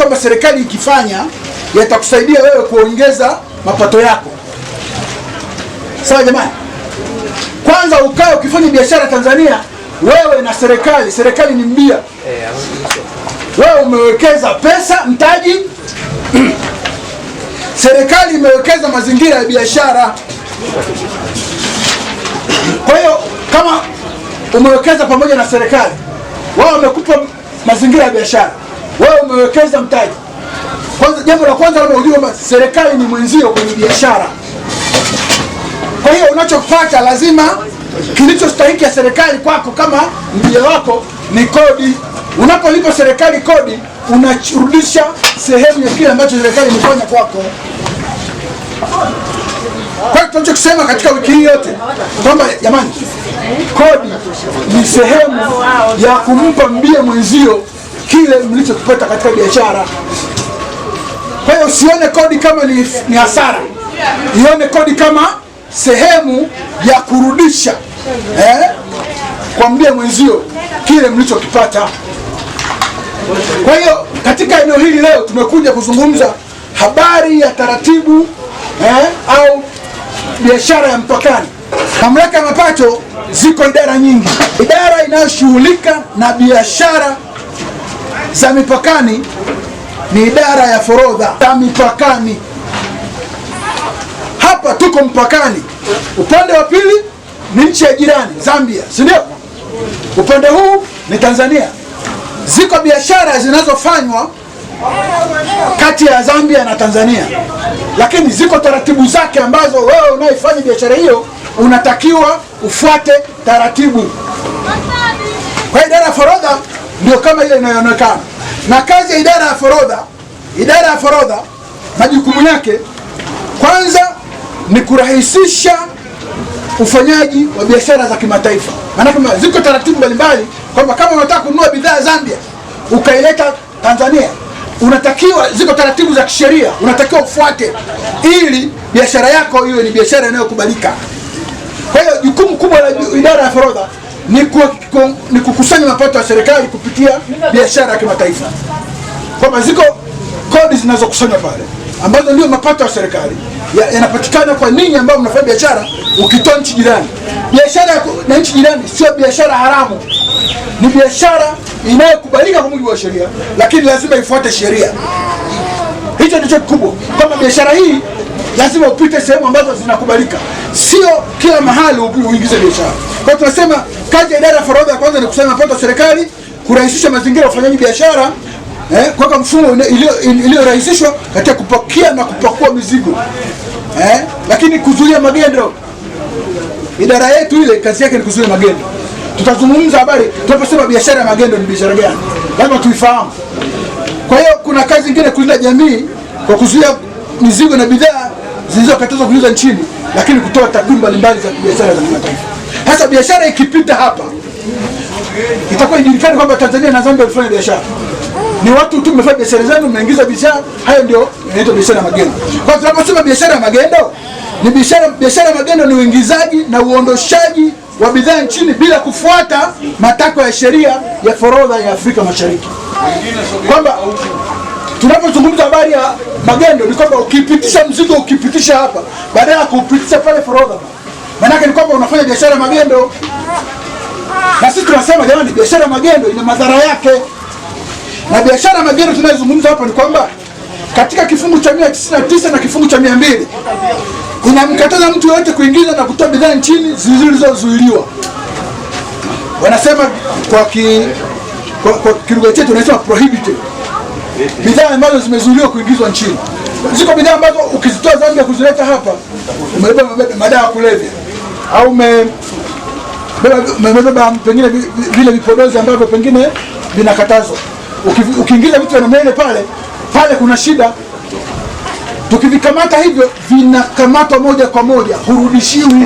kwamba serikali ikifanya yatakusaidia wewe kuongeza mapato yako. Sawa jamani? Kwanza ukae ukifanya biashara Tanzania, wewe na serikali ni mbia. Wewe umewekeza pesa, mtaji. Serikali imewekeza mazingira ya biashara. Kwa hiyo kama umewekeza pamoja na serikali, wao wamekupa mazingira ya biashara, wewe umewekeza mtaji. Kwanza, jambo la kwanza labda ujue kwamba serikali ni mwenzio kwenye biashara. Kwa hiyo unachopata lazima kilichostahiki ya serikali kwako kama mbia wako ni kodi. Unapolipa serikali kodi, unarudisha sehemu ya kile ambacho serikali imefanya kwako. Kwa hiyo tunachokisema katika wiki hii yote kwamba jamani, kodi ni sehemu ya kumpa mbia mwenzio kile mlichokipata katika biashara. Kwa hiyo usione kodi kama ni hasara, ione kodi kama sehemu ya kurudisha kwa mbia mwenzio kile mlichokipata. Kwa hiyo katika eneo hili leo tumekuja kuzungumza habari ya taratibu au biashara ya mpakani. Mamlaka ya mapato ziko idara nyingi. Idara inayoshughulika na biashara za mipakani ni idara ya forodha za mipakani. Hapa tuko mpakani, upande wa pili ni nchi ya jirani Zambia, si ndio? Upande huu ni Tanzania. Ziko biashara zinazofanywa kati ya Zambia na Tanzania, lakini ziko taratibu zake ambazo wewe unayefanya biashara hiyo unatakiwa ufuate taratibu. Kwa idara ya forodha ndio kama ile inayoonekana. Na kazi ya idara ya forodha majukumu yake kwanza ni kurahisisha ufanyaji wa biashara za kimataifa. Maana ziko taratibu mbalimbali kwamba kama unataka kununua bidhaa Zambia ukaileta Tanzania, unatakiwa, ziko taratibu za kisheria unatakiwa ufuate ili biashara yako iwe ni biashara inayokubalika. Kwa hiyo jukumu kubwa la idara ya forodha ni kukusanya mapato ya serikali kupitia biashara ya kimataifa. Kwamba ziko kodi zinazokusanywa pale ambazo ndio mapato ya serikali yanapatikana kwa ninyi ambao mnafanya biashara ukitoa nchi jirani. Biashara na nchi jirani sio biashara haramu, ni biashara inayokubalika kwa mujibu wa sheria, lakini lazima ifuate sheria. Hicho ndicho kikubwa, kama biashara hii lazima upite sehemu ambazo zinakubalika, sio kila mahali uingize biashara. Kwa tunasema kazi ya idara ya forodha ya kwanza ni kukusanya mapato ya serikali, kurahisisha mazingira ya ufanyaji biashara, kwa mfumo iliyorahisishwa katika kupakia na kupakua mizigo, lakini kuzuia magendo. Idara yetu ile kazi yake ni kuzuia magendo. Tutazungumza habari tunaposema biashara ya magendo ni biashara gani, lazima tuifahamu. Kwa hiyo kuna kazi nyingine kulinda jamii kwa kuzuia mizigo na bidhaa zilizokatazwa kuingia nchini, lakini kutoa takwimu mbalimbali za biashara za kimataifa. Sasa biashara ikipita hapa itakuwa ijulikane kwamba Tanzania na Zambia wanafanya biashara. Ni watu tu mmefanya biashara zenu, mmeingiza bidhaa, hayo ndio inaitwa biashara ya magendo. Kwa hiyo tunaposema biashara ya magendo ni biashara ya magendo ni uingizaji na uondoshaji wa bidhaa nchini bila kufuata matakwa ya sheria ya forodha ya Afrika Mashariki. Kwamba tunapozungumza habari ya magendo ni kwamba ukipitisha mzigo, ukipitisha hapa badala ya kupitisha pale forodha, maana yake ni kwamba unafanya biashara ya magendo. Na sisi tunasema jamani, biashara ya magendo ina madhara yake. Na biashara ya magendo tunayozungumza hapa ni kwamba katika kifungu cha 199 na kifungu cha 200 inamkataza mtu yote kuingiza na kutoa bidhaa nchini zilizozuiliwa. Wanasema kwa kilugha chetu tunasema prohibited. Bidhaa ambazo zimezuiliwa kuingizwa nchini. Ziko bidhaa ambazo ukizitoa Zambia kuzileta hapa umebeba madawa ya kulevya au umebeba pengine vile vipodozi ambavyo pengine vinakatazwa. Ukiingiza vitu vya namna ile pale kuna shida. Tukivikamata hivyo vinakamatwa moja kwa moja, hurudishiwi.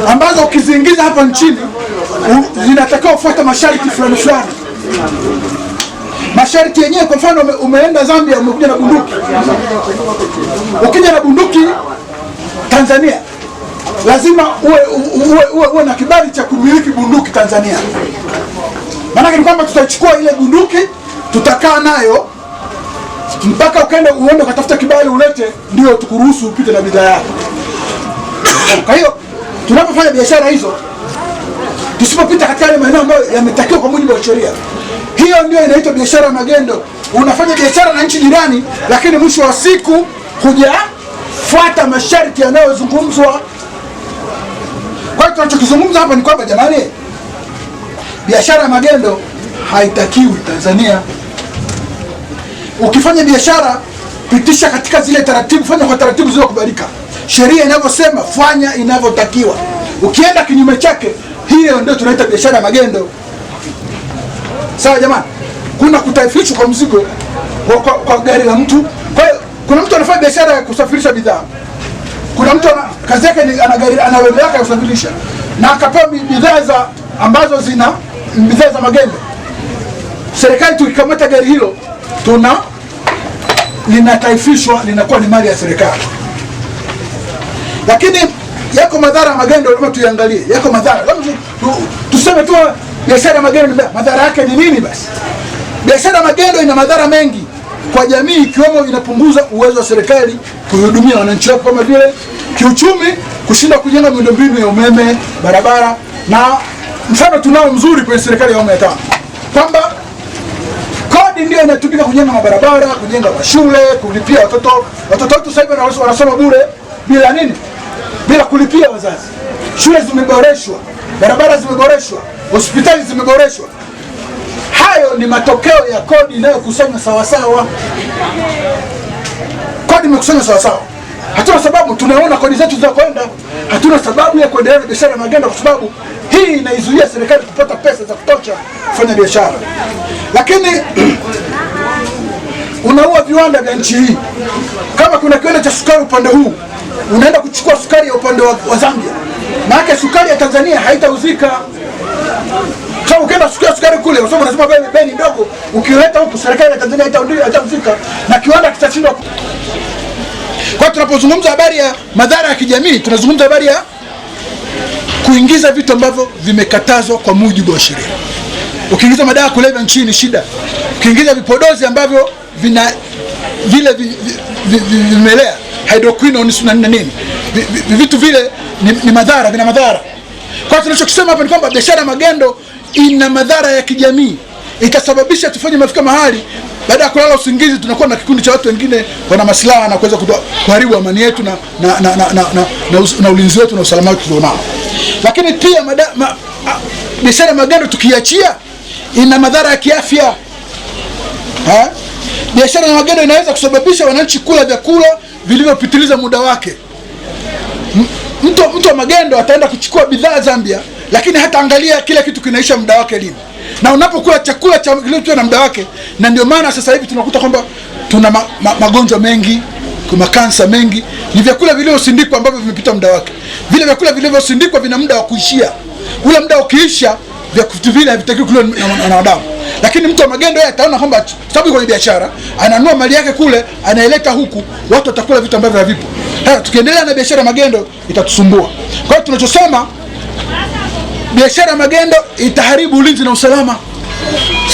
Ambazo ukiziingiza hapa nchini zinatakiwa kufuata masharti fulani. Masharti yenyewe, kwa mfano umeenda Zambia umekuja na bunduki. Ukija na bunduki Tanzania lazima uwe na kibali cha kumiliki bunduki Tanzania. Maana ni kwamba tutachukua ile bunduki, tutakaa nayo mpaka uende ukatafuta kibali ulete ndio tukuruhusu upite na bidhaa yako. Kwa hiyo tunapofanya biashara hizo, tusipopita katika yale maeneo ambayo yametakiwa kwa mujibu wa sheria, hiyo ndio inaitwa biashara ya magendo. Unafanya biashara na nchi jirani, lakini mwisho wa siku hujafuata masharti yanayozungumzwa. Kwa hiyo tunachokizungumza hapa ni kwamba jamani, biashara ya magendo haitakiwi Tanzania. Ukifanya biashara, pitisha katika zile taratibu, fanya kwa taratibu zilizokubalika. Sheria inavyosema, fanya inavyotakiwa. Ukienda kinyume chake, hiyo ndio tunaita biashara ya magendo. Sawa jamani? Kuna kutaifishwa kwa mzigo kwa gari la mtu. Kwa hiyo kuna mtu anafanya biashara ya kusafirisha bidhaa. Kuna mtu kazi yake ana gari, ana wewe yake ya kusafirisha, na akapewa bidhaa ambazo zina bidhaa za magendo. Serikali tukikamata gari hilo, linataifishwa, linakuwa ni mali ya serikali. Lakini yako madhara ya magendo, lazima tuiangalie. Yako madhara. Tuseme tu biashara ya magendo, madhara yake ni nini basi? Biashara ya magendo ina madhara mengi kwa jamii, ikiwemo inapunguza uwezo wa serikali kuhudumia wananchi wake, kama vile kiuchumi, kushinda kujenga miundombinu ya umeme, barabara. Na mfano tunao mzuri kwenye serikali ya awamu ya 5 kwamba kodi ndio inatumika kujenga mabarabara, kujenga mashule, kulipia watoto wetu. Sasa hivi wanasoma bure bila nini? Bila kulipia wazazi. Shule zimeboreshwa, barabara zimeboreshwa, hospitali zimeboreshwa. Hayo ni matokeo ya kodi inayokusanywa sawa sawa. Kodi imekusanywa sawa sawa. Hatuna sababu, tunaona kodi zetu za kwenda. Hatuna sababu ya kuendelea na biashara ya magendo, kwa sababu hii inaizuia serikali kupata pesa za kutosha kufanya biashara. Lakini unaua viwanda vya nchi hii. Kama kuna kiwanda cha sukari upande huu, unaenda kuchukua sukari ya upande wa Zambia, maana sukari ya Tanzania haitauzika. Sasa ukienda kuchukua sukari kule, kwa sababu unasema bei ni ndogo, ukileta huku serikali ya Tanzania haitauzika na kiwanda kitashindwa. Kwa tunapozungumza habari ya madhara ya kijamii, tunazungumza habari ya kuingiza vitu ambavyo vimekatazwa kwa mujibu wa sheria. Ukiingiza madawa ya kulevya nchini shida. Ukiingiza vipodozi ambavyo vina vile vimelea hydroquinone na nini, vitu vile ni madhara, vina madhara. Kwa tunachokisema hapa ni kwamba biashara ya magendo ina madhara ya kijamii. Itasababisha tufanye mafika mahali, baada ya kulala usingizi tunakuwa na kikundi cha watu wengine wana maslaha na kuweza kuharibu amani yetu na ulinzi wetu na usalama wetu tunao. Lakini pia biashara ya magendo tukiachia ina madhara ya kiafya. Biashara ya magendo inaweza kusababisha wananchi kula vyakula vilivyopitiliza muda wake. Mtu wa magendo ataenda kuchukua bidhaa Zambia, lakini hata angalia kila kitu kinaisha muda wake lini. Na unapokula chakula kilicho na muda wake, na ndio maana sasa hivi tunakuta kwamba tuna magonjwa mengi, kuna kansa mengi, ni vyakula vilivyosindikwa ambavyo vimepita muda wake. Vile vyakula vilivyosindikwa vina muda wa kuishia. Ule muda ukiisha, vyakula vile havitakiwi kuliwa na wanadamu. Lakini mtu wa magendo yeye ataona kwamba sababu kwenye biashara, ananua mali yake kule, anaileta huku, watu watakula vitu ambavyo havipo. Hata tukiendelea na biashara magendo itatusumbua. Kwa hiyo tunachosema, biashara magendo itaharibu ulinzi na usalama.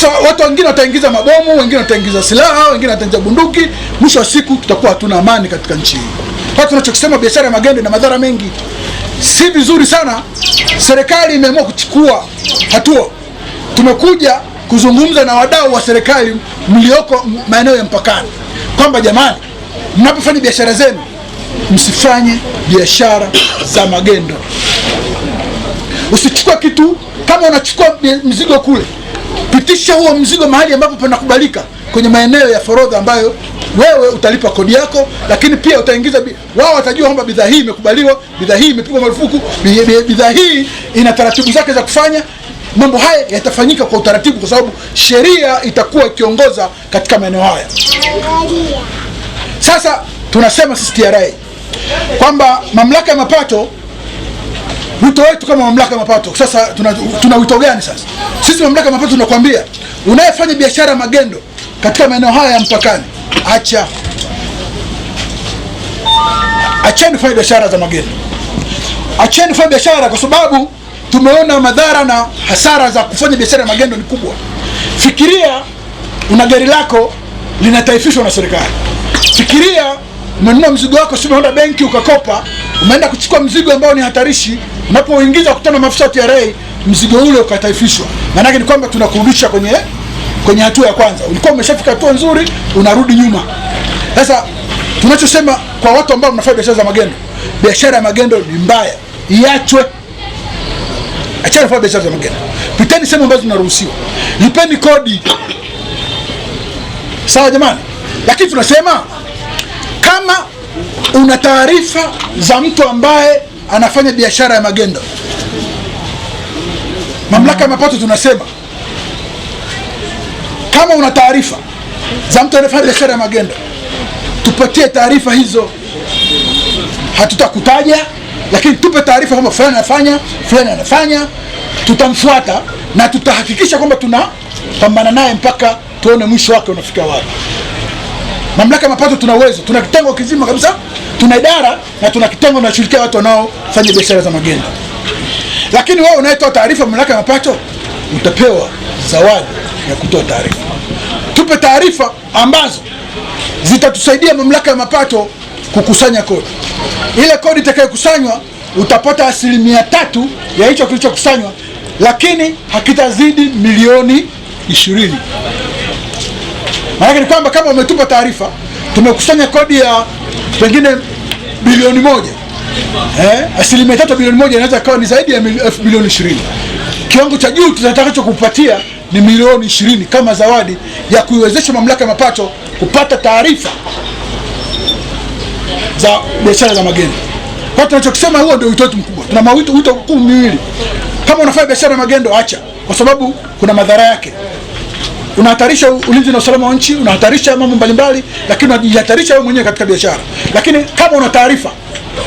So watu wengine wataingiza mabomu, wengine wataingiza silaha, wengine wataingiza bunduki. Mwisho wa siku tutakuwa hatuna amani katika nchi hii. Kwa hiyo tunachokisema, biashara magendo ina madhara mengi. Si vizuri sana. Serikali imeamua kuchukua hatua. Tumekuja kuzungumza na wadau wa serikali mlioko maeneo ya mpakani kwamba jamani, mnapofanya biashara zenu msifanye biashara za magendo. Usichukue kitu, kama unachukua mzigo kule, pitisha huo mzigo mahali ambapo panakubalika kwenye maeneo ya forodha ambayo wewe utalipa kodi yako, lakini pia utaingiza, wao watajua kwamba bidhaa hii imekubaliwa, bidhaa hii imepigwa marufuku, bidhaa hii ina taratibu zake za kufanya. Mambo haya yatafanyika kwa utaratibu, kwa sababu sheria itakuwa ikiongoza katika maeneo haya. Sasa tunasema sisi TRA kwamba mamlaka ya mapato, wito wetu kama mamlaka ya mapato, sasa tuna wito gani sasa? Sisi mamlaka ya mapato tunakwambia, unayefanya biashara magendo katika maeneo haya ya mpakani, acheni kufanya biashara za magendo. Acheni kufanya biashara, kwa sababu tumeona madhara na hasara za kufanya biashara ya magendo ni kubwa. Fikiria una gari lako linataifishwa na serikali. Fikiria umenunua mzigo wako, sio umeenda benki ukakopa, umeenda kuchukua mzigo ambao ni hatarishi, unapoingiza kutana maafisa wa TRA, mzigo ule ukataifishwa. Maana yake ni kwamba tunakurudisha kwenye hatua ya kwanza. Ulikuwa umeshafika hatua nzuri, unarudi nyuma. Sasa tunachosema kwa watu ambao mnafanya biashara za magendo, biashara ya magendo ni mbaya, iachwe. Achana kufanya biashara za magendo. Piteni sehemu ambazo zinaruhusiwa. Lipeni kodi. Sawa jamani? Lakini tunasema kama una taarifa za mtu ambaye anafanya biashara ya magendo, mamlaka ya mapato tunasema kama una taarifa za mtu anayefanya biashara ya magendo, tupatie taarifa hizo. Hatutakutaja, lakini tupe taarifa kwamba fulani anafanya, tutamfuata na tutahakikisha kwamba tunapambana naye mpaka tuone mwisho wake unafika wapi. Mamlaka ya mapato tuna uwezo, tuna kitengo kizima kabisa, tuna idara na tuna kitengo tunashirikia watu wanaofanya biashara za magendo. Lakini wewe unaitoa taarifa mamlaka ya mapato, utapewa zawadi ya kutoa taarifa. Tupe taarifa ambazo zitatusaidia mamlaka ya mapato kukusanya kodi. Ile kodi itakayokusanywa utapata 3% ya hicho kilichokusanywa, lakini hakitazidi milioni 20. Maana ni kwamba kama umetupa taarifa tumekusanya kodi ya pengine bilioni 1, 3% bilioni 1 inaweza kuwa ni zaidi ya milioni 20. Kiwango cha juu tutakacho kupatia ni milioni 20 kama zawadi ya kuiwezesha mamlaka ya mapato kupata taarifa za biashara za magendo. Kwa tunachokisema huo ndio wito wetu mkubwa. Tuna wito mkuu miwili. Kama unafanya biashara ya magendo, acha, kwa sababu kuna madhara yake. Unahatarisha ulinzi na usalama wa nchi, unahatarisha mambo mbalimbali, lakini unajihatarisha wewe mwenyewe katika biashara. Lakini kama una taarifa,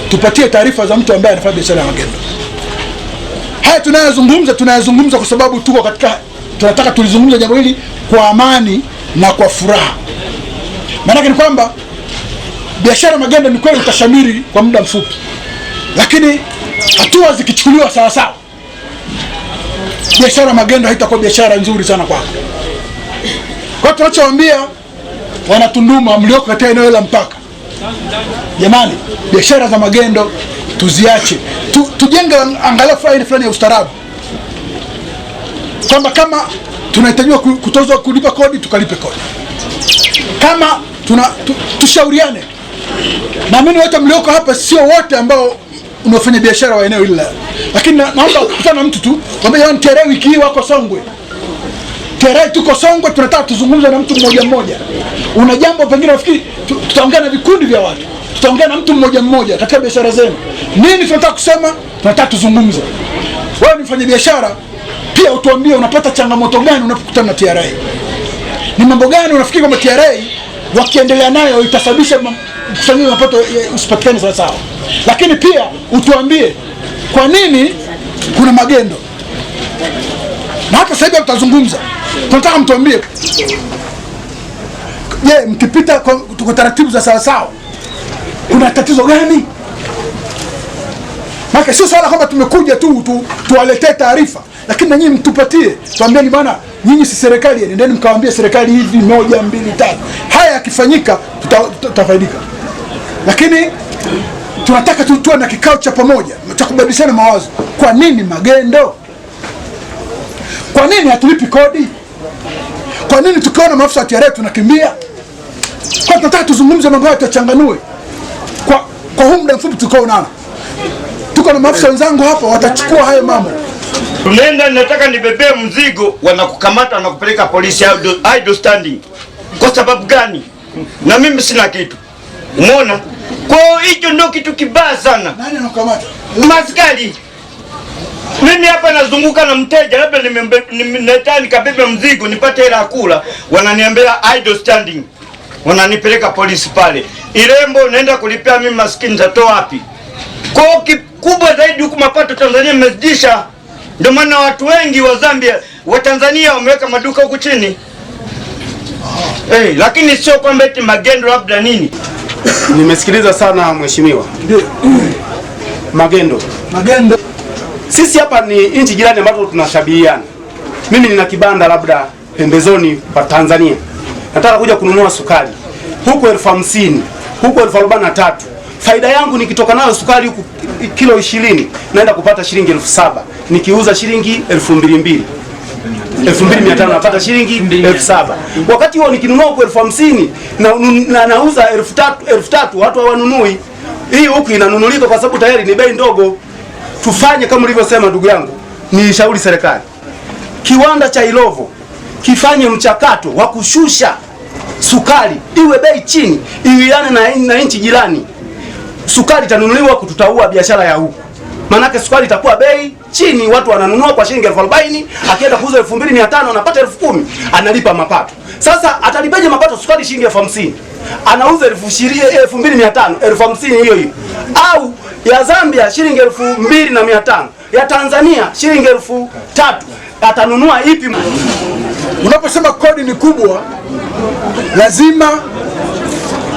tupatie taarifa za mtu ambaye anafanya biashara ya magendo. Haya tunayazungumza kwa sababu tunataka tulizungumza jambo hili kwa amani na kwa furaha. Maana ni kwamba biashara ya magendo ni kweli utashamiri kwa muda mfupi, lakini hatua zikichukuliwa sawa sawa, biashara ya magendo haitakuwa biashara nzuri sana kwako. Kwa tunachowaambia wana Tunduma mlioko katika eneo la mpaka, jamani, biashara za magendo tuziache. Tujenge angalau fulani ya ustaarabu, kwamba kama tunahitajiwa kutozwa kulipa kodi, tukalipe kodi. Kama tushauriane. Naamini wote mlioko hapa sio wote ambao unafanya biashara wa eneo hili, lakini naomba kukutana na mtu tu kwamba jamani, TRA wiki hii wako Songwe, TRA tuko Songwe, tunataka tuzungumze na mtu mmoja. Una jambo pengine nafikiri tutaongea na vikundi vya watu, tutaongea na mtu mmoja katika biashara zenu. Nini tunataka kusema? Tunataka tuzungumze. Wewe ni mfanya biashara pia, utuambie unapata changamoto gani unapokutana na TRA. Ni mambo gani unafikiri kwamba TRA wakiendelea nayo itasababisha mkusanyo mapato usipatikane sawa sawa. Lakini pia utuambie kwa nini kuna magendo. Na hata sasa hivi tutazungumza. Tunataka mtuambie, je, mkipita kwa taratibu za sawa sawa kuna tatizo gani? Maana sio swala kwamba tumekuja tu tuwaletee taarifa, lakini na nyinyi mtupatie, tuambieni bwana, nyinyi si serikali, nendeni mkawaambie serikali hivi 1, 2, 3. Haya yakifanyika tutafaidika. Lakini tunataka tuwe na kikao cha pamoja cha kubadilishana mawazo. Kwa nini magendo? Kwa nini hatulipi kodi? Kwa nini tukiona maafisa wa TRA tunakimbia? Kwa tunataka tuzungumze mambo haya, tuchanganue. Kwa huu muda mfupi tukaonana. Tuko na maafisa wenzangu hapa watachukua hayo mambo. Tunaenda, nataka nibebee mzigo, wanakukamata, wanakupeleka polisi idle standing. Kwa sababu gani? Na mimi sina kitu. Umeona? Kwa hiyo ndio kitu kibaya sana. Nani anakukamata? Maskari. Mimi hapa nazunguka na mteja, labda nimetaka nikabebe mzigo nipate hela kula, wananiambia idle standing. Wananipeleka polisi pale. Irembo naenda kulipia, mimi maskini nitatoa wapi? Kwa kikubwa zaidi huku mapato Tanzania mmezidisha. Ndio maana watu wengi wa Zambia, wa Tanzania wameweka maduka huku chini. Lakini sio kwamba eti magendo labda nini. Nimesikiliza sana mheshimiwa. Magendo. Sisi hapa ni nchi jirani ambazo tunashabihiana. Mimi nina kibanda labda pembezoni pa Tanzania. nataka kuja kununua sukari huku 50,000, huku 43,000. Faida yangu nikitoka nayo sukari huku kilo 20 naenda kupata shilingi 7,000. Nikiuza shilingi 2,200, 2,500 napata shilingi 7,000. Wakati huo nikinunua huku 50,000 na nauza 3,000, watu hawanunui. Hii huku inanunulika kwa sababu tayari ni bei ndogo. Tufanye kama ulivyosema ndugu yangu, ni shauri serikali, kiwanda cha Ilovo kifanye mchakato wa kushusha sukari iwe bei chini, iwiane na nchi jirani. Sukari itanunuliwa kututaua biashara ya huku. Manake sukari itakuwa bei chini, watu wananunua kwa shilingi 40,000, akienda kuuza 2,500 anapata 10,000, analipa mapato. Sasa atalipaje mapato? Sukari shilingi 50,000, anauza 2,500, 50,000 hiyo hiyo. Au ya Zambia shilingi 2,500, ya Tanzania shilingi 3,000, atanunua ipi? Unaposema kodi ni kubwa, lazima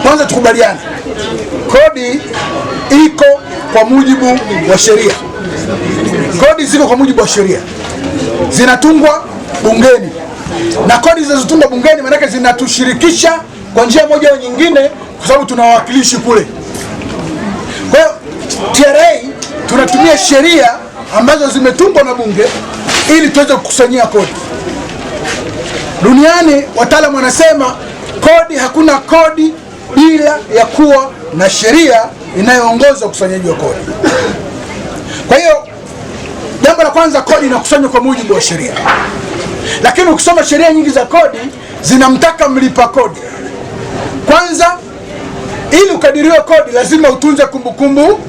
kwanza tukubaliane, kodi iko kwa mujibu wa sheria. Kodi ziko kwa mujibu wa sheria, zinatungwa bungeni, na kodi zinazotungwa bungeni maana yake zinatushirikisha kwa njia moja au nyingine, kwa sababu tuna wawakilishi kule. Kwa hiyo TRA tunatumia sheria ambazo zimetungwa na bunge ili tuweze kukusanyia kodi. Duniani wataalamu wanasema kodi, hakuna kodi bila ya kuwa na sheria inayoongoza ukusanyaji wa kodi. Kwa hiyo jambo la kwanza, kodi inakusanywa kwa mujibu wa sheria. Lakini ukisoma sheria nyingi za kodi zinamtaka mlipa kodi kwanza, ili ukadiriwe kodi lazima utunze kumbukumbu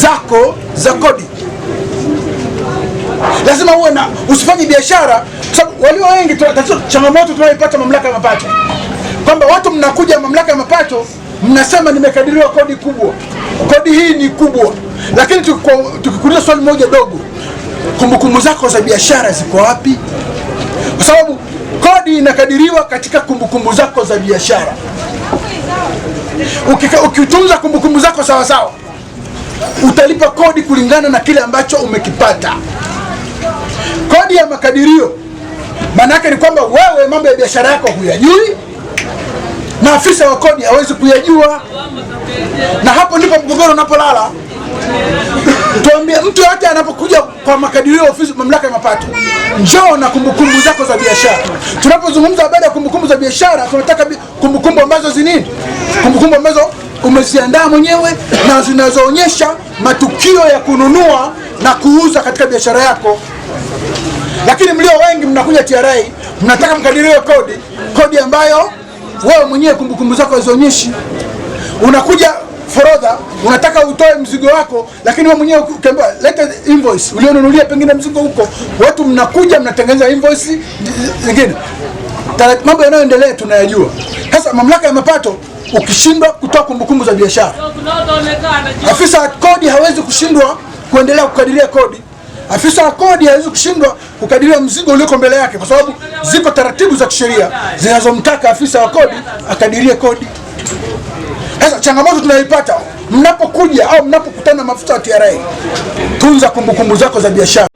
zako za kodi. Lazima uwe na, usifanye biashara, sababu walio wengi changamoto tunayoipata mamlaka ya mapato, kwamba watu mnakuja mamlaka ya mapato mnasema nimekadiriwa kodi kubwa, kodi hii ni kubwa, lakini tukikuuliza swali moja dogo, kumbukumbu zako za biashara ziko wapi? Kwa sababu kodi inakadiriwa katika kumbukumbu zako za biashara. Ukitunza kumbukumbu zako sawa sawa, utalipa kodi kulingana na kile ambacho umekipata. Kodi ya makadirio maana yake ni kwamba wewe mambo ya biashara yako huyajui na afisa wa kodi hawezi kuyajua, na hapo ndipo mgogoro unapolala. Tuambie, mtu yote anapokuja kwa makadirio ofisi mamlaka ya mapato, njoo na kumbukumbu zako za biashara. Tunapozungumza habari ya kumbukumbu za biashara, tunataka kumbukumbu ambazo zinini? Kumbukumbu ambazo umeziandaa mwenyewe na zinazoonyesha matukio ya kununua na kuuza katika biashara yako. Lakini mlio wengi mnakuja TRA, mnataka mkadirio kodi ambayo wewe mwenyewe kumbukumbu zako hazionyeshi. Unakuja forodha, unataka utoe mzigo wako, lakini wewe mwenyewe ukiambiwa leta invoice ulionunulia pengine mzigo huko, watu mnakuja mnatengeneza invoice nyingine. Mambo yanayoendelea tunayajua. Sasa mamlaka ya mapato, ukishindwa kutoa kumbukumbu za biashara, afisa wa kodi hawezi kushindwa kuendelea kukadiria kodi. Afisa wa kodi hawezi kushindwa kukadiria mzigo ulioko mbele yake, kwa sababu ziko taratibu za kisheria zinazomtaka afisa wa kodi akadirie kodi. Sasa changamoto tunayoipata mnapokuja au mnapokutana na maafisa wa TRA, tunza kumbukumbu zako za biashara.